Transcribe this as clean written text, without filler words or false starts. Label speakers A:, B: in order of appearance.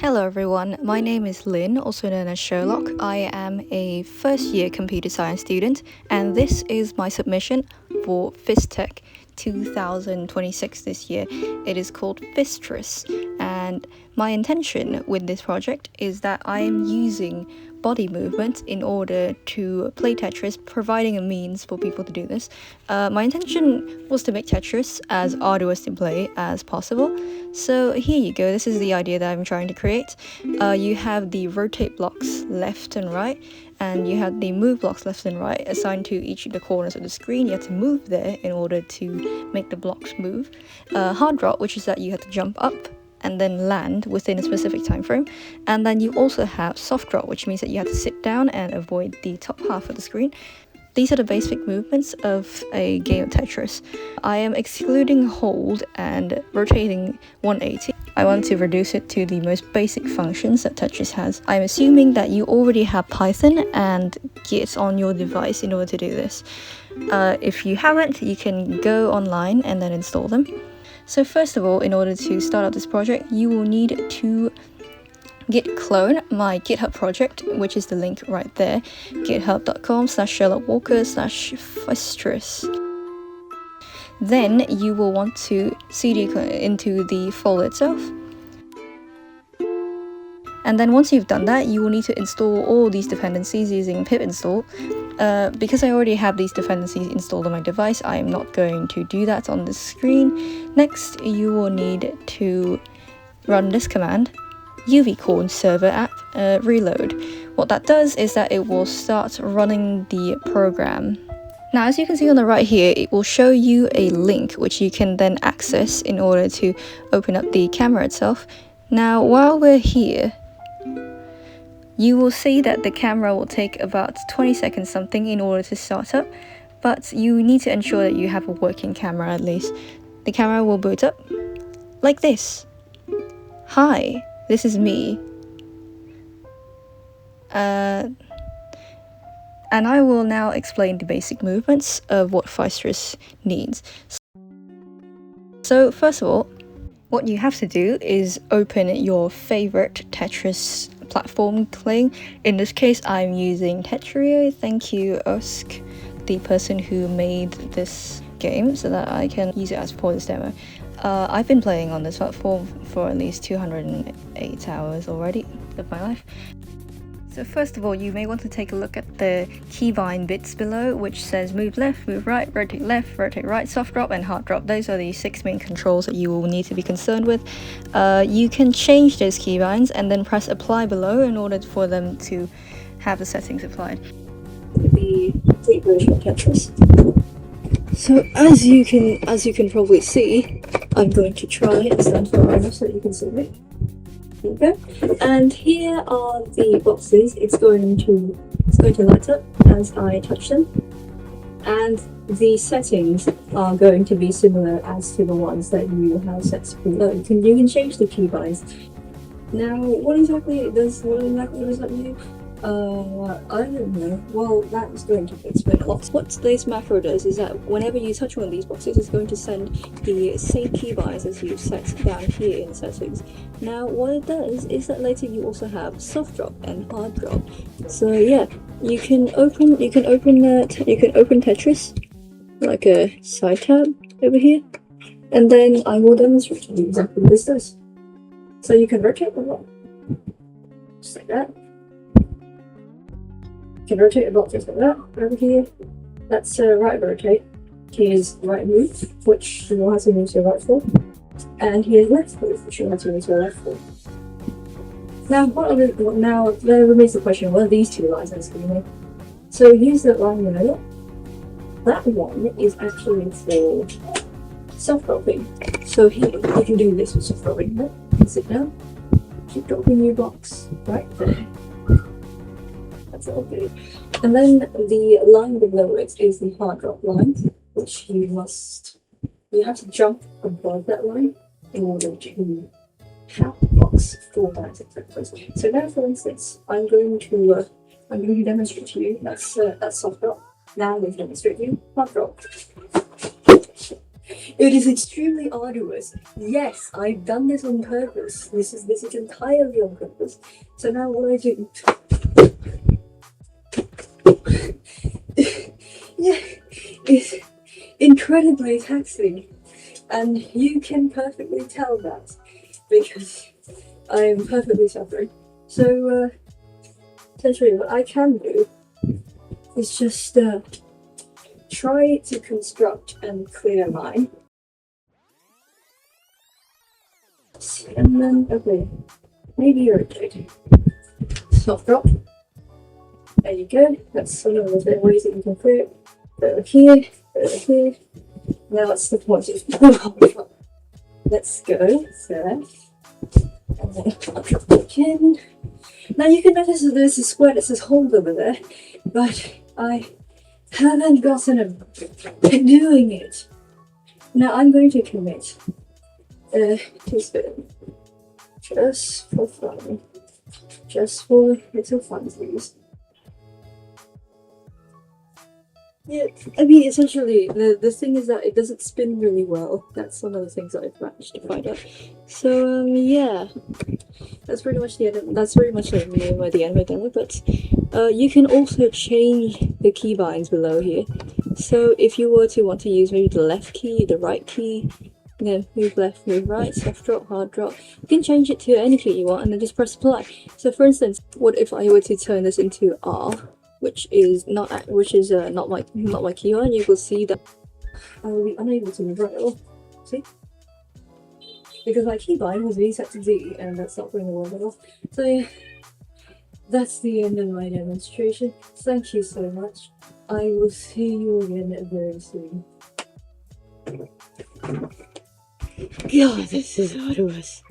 A: Hello everyone, my name is Lynn, also known as Sherlock. I am a first year computer science student, and this is my submission for PhysTech 2026 this year. It is called PhysTris, and my intention with this project is that I am using body movement in order to play Tetris, providing a means for people to do this. My intention was to make Tetris as arduous to play as possible. So here you go, this is the idea that I'm trying to create. You have the rotate blocks left and right, and you have the move blocks left and right assigned to each of the corners of the screen. You have to move there in order to make the blocks move. Hard drop, which is that you have to jump up and then land within a specific time frame. And then you also have soft drop, which means that you have to sit down and avoid the top half of the screen. These are the basic movements of a game of Tetris. I am excluding hold and rotating 180. I want to reduce it to the most basic functions that Tetris has. I'm assuming that you already have Python and Git on your device in order to do this. If you haven't, you can go online and then install them. So first of all, in order to start out this project, you will need to git clone my GitHub project, which is the link right there, github.com/SherlockWalker/PhysTris. Then you will want to cd into the folder itself. And then once you've done that, you will need to install all these dependencies using pip install. Because I already have these dependencies installed on my device, I am not going to do that on the screen. Next, you will need to run this command, uvcorn server app reload. What that does is that it will start running the program. Now, as you can see on the right here, it will show you a link which you can then access in order to open up the camera itself. Now, while we're here, you will see that the camera will take about 20 seconds something in order to start up, but you need to ensure that you have a working camera at least. The camera will boot up like this. Hi, this is me. And I will now explain the basic movements of what PhysTris needs. So first of all, what you have to do is open your favorite Tetris platform playing. In this case, I'm using Tetrio. Thank you, Usk, the person who made this game, so that I can use it as for this demo. I've been playing on this platform for at least 208 hours already of my life. So first of all, you may want to take a look at the keybind bits below, which says move left, move right, rotate left, rotate right, soft drop, and hard drop. Those are the 6 main controls that you will need to be concerned with. You can change those keybinds and then press apply below in order for them to have the settings applied. The complete version of Tetris. So as you can probably see, I'm going to try and stand for enough so that you can see me. Okay, and here are the boxes. It's going to light up as I touch them, and the settings are going to be similar as to the ones that you have set below. You can change the keybinds. Now, what exactly does that mean? I don't know. Well, that is going to explain a lot. What this macro does is that whenever you touch one of these boxes, it's going to send the same keybinds as you've set down here in settings. Now, what it does is that later you also have soft drop and hard drop. So yeah, you can open Tetris like a side tab over here, and then I will demonstrate to you exactly what this does. So you can rotate the block just like that. You can rotate the block just like that over here. That's right rotate. Here's right move, which you will have to move to your right for. And here's left move, which you will have to move to your left for. Now, now there remains the question, what are these two lines on the screen? So here's the line in the middle. That one is actually for soft dropping. So here, you can do this with soft dropping. You can sit down, keep dropping your blocks right there. That's all good. And then the line below it is the hard drop line, which you have to jump above that line in order to have the blocks for that exactly. So now, for instance, I'm going to demonstrate to you. That's soft drop. Now I'm going to demonstrate to you hard drop. It is extremely arduous. Yes, I've done this on purpose. This is entirely on purpose. So now what I do? Yeah, it's incredibly taxing, and you can perfectly tell that because I am perfectly suffering. So essentially, what I can do is just try to construct and clear mine. And then, okay, maybe irritate. Soft drop. There you go. That's one of the ways that you can clear it. Over here, over here. Now it's the point of let's go. So, and then I'll drop back in. Now you can notice that there's a square that says hold over there, but I haven't gotten to doing it. Now I'm going to commit to spin. Just for fun. Just for little funsies. Yeah, I mean, essentially, the thing is that it doesn't spin really well. That's one of the things that I've managed to find out. So, yeah. That's pretty much the end. That's pretty much the end of my demo, but you can also change the keybinds below here. So if you were to want to use maybe the left key, the right key, then move left, move right, soft drop, hard drop, you can change it to any key you want and then just press apply. So for instance, what if I were to turn this into R, which is not my keybind? You will see that I will be unable to move right at all. See? Because my keybind was being set to D, and that's not going to work at all. So yeah, that's the end of my demonstration. Thank you so much. I will see you again very soon. God, this is arduous.